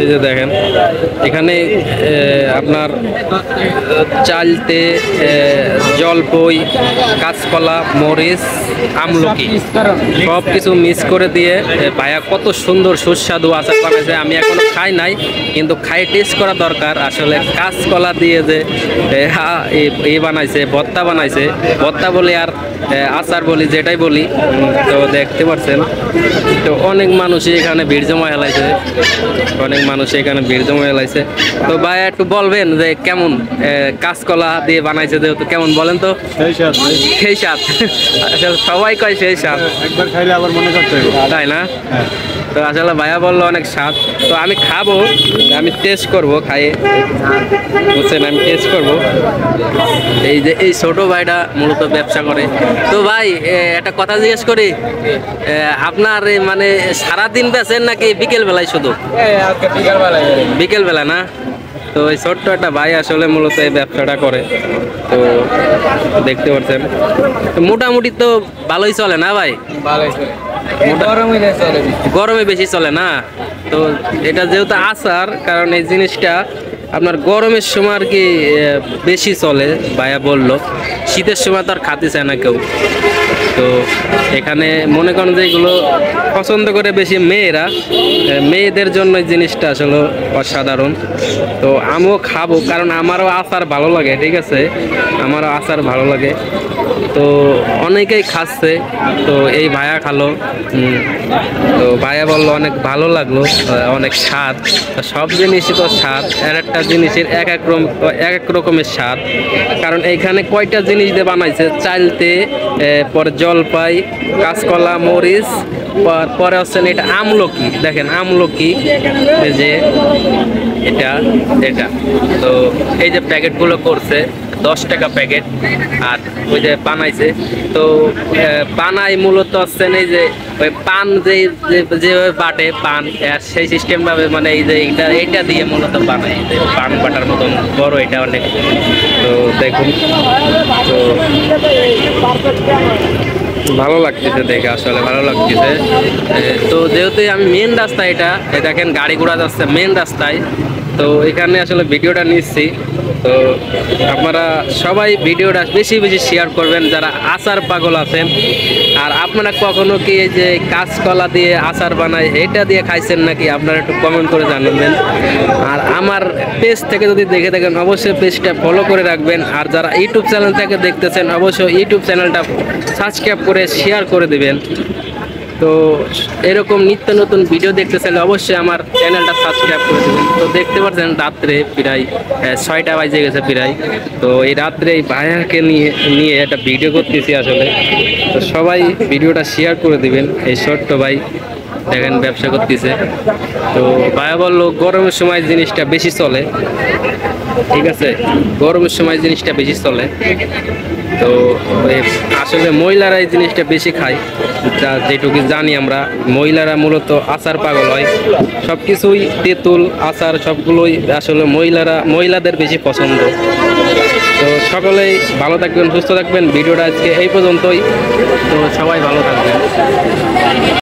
এই যে দেখেন এখানে আপনার চালতে জলপই, কাঁচকলা, মরিচ, আমলকি সব কিছু মিক্স করে দিয়ে ভাইয়া কত সুন্দর সুস্বাদু আচার বানাইছে। আমি এখনো খাই নাই, কিন্তু খাই টেস্ট করা দরকার। আসলে কাঁচকলা দিয়ে যে বানাইছে, ভর্তা বানাইছে, ভর্তা বলি আর আচার বলি যেটাই বলি, তো দেখতে পাচ্ছেন তো অনেক মানুষই এখানে ভিড় জমা হেলাইছে, অনেক মানুষ এখানে ভিড় জমা হেলাইছে। তো ভাই একটু বলবেন যে কেমন কাঁচকলা দিয়ে বানাইছে, যেহেতু কেমন বলেন তো? সেই স্বাদ আসলে সবাই কয় সেই স্বাদ, একবার খাইলে আবার মনে করতে হবে, তাই না? তো আসলে ভাইয়া বললো অনেক স্বাদ, তো আমি খাবো, আমি টেস্ট করব, খাইয়ে বুঝছেন, আমি টেস্ট করব। এই যে এই ছোট ভাইটা মূলত ব্যবসা করে। তো ভাই একটা কথা জিজ্ঞেস করি, আপনার মানে সারাদিন বেচেন নাকি বিকেল বেলায় শুধু? বিকেল বেলা না? তো এই ছোট্ট একটা ভাই আসলে মূলত এই ব্যবসাটা করে। তো দেখতে পাচ্ছেন মোটামুটি তো ভালোই চলে না ভাই? গরমে বেশি চলে না? তো এটা যেহেতু আচার, কারণ এই জিনিসটা আপনার গরমের সময় আর কি বেশি চলে, ভাইয়া বলল। শীতের সময় তো আর খাতে চায় না কেউ। তো এখানে মনে করেন যে এগুলো পছন্দ করে বেশি মেয়েরা, মেয়েদের জন্য এই জিনিসটা আসলে অসাধারণ। তো আমিও খাবো, কারণ আমারও আচার ভালো লাগে, ঠিক আছে, আমারও আচার ভালো লাগে। তো অনেকেই খাচ্ছে, তো এই ভাইয়া খালো, তো ভাইয়া বললো অনেক ভালো লাগলো, অনেক স্বাদ। সব জিনিসই তো স্বাদ, একটা জিনিসের এক এক রকমের স্বাদ। কারণ এইখানে কয়টা জিনিস দিয়ে বানাইছে, চালতে, পরে জলপাই, কাঁচকলা, মরিচ, পরে হচ্ছেন এটা আমলকি, দেখেন আমলকি, যে এটা এটা তো এই যে প্যাকেটগুলো করছে 10 টাকা প্যাকেট, আর ওই যে বানাইছে তো বানাই মূলত হচ্ছেন এই যে ওই পান যেভাবে বাটে পান, সেই সিস্টেম ভাবে, মানে এই যে এইটা দিয়ে মূলত বানাই, পান বাটার মতন বড় এটা অনেক। তো দেখুন, তো ভালো লাগতেছে দেখে, আসলে ভালো লাগতেছে। তো যেহেতু আমি মেন রাস্তায়, এটা দেখেন গাড়ি ঘোড়া যাচ্ছে মেন রাস্তায়, তো এখানে আসলে ভিডিওটা নিচ্ছি। তো আপনারা সবাই ভিডিওটা বেশি বেশি শেয়ার করবেন যারা আচার পাগল আছেন। আর আপনারা কখনো কি এই যে কাঁচকলা দিয়ে আচার বানায় এটা দিয়ে খাইছেন নাকি, আপনারা একটু কমেন্ট করে জানাবেন। আর আমার পেজ থেকে যদি দেখে থাকেন অবশ্যই পেজটা ফলো করে রাখবেন। আর যারা ইউটিউব চ্যানেল থেকে দেখতেছেন অবশ্যই ইউটিউব চ্যানেলটা সাবস্ক্রাইব করে শেয়ার করে দিবেন। তো এরকম নিত্য নতুন ভিডিও দেখতে চাইলে অবশ্যই আমার চ্যানেলটা সাবস্ক্রাইব করে দেবেন। তো দেখতে পাচ্ছেন রাত্রে প্রায় 6টা বাজে গেছে প্রায়। তো এই রাত্রে এই ভাইয়াকে নিয়ে একটা ভিডিও করতেছি আসলে। তো সবাই ভিডিওটা শেয়ার করে দিবেন। এই ছোট্ট ভাই দেখেন ব্যবসা করতেছে। তো ভাইয়া বললো গরমের সময় জিনিসটা বেশি চলে, ঠিক আছে, গরমের সময় জিনিসটা বেশি চলে। তো আসলে মহিলারা এই জিনিসটা বেশি খায়, যেটুকু জানি আমরা, মহিলারা মূলত আচার পাগল হয়। সব কিছুই তেঁতুল আচার সবগুলোই আসলে মহিলাদের বেশি পছন্দ। তো সকলেই ভালো থাকবেন, সুস্থ থাকবেন। ভিডিওটা আজকে এই পর্যন্তই। তো সবাই ভালো থাকবেন।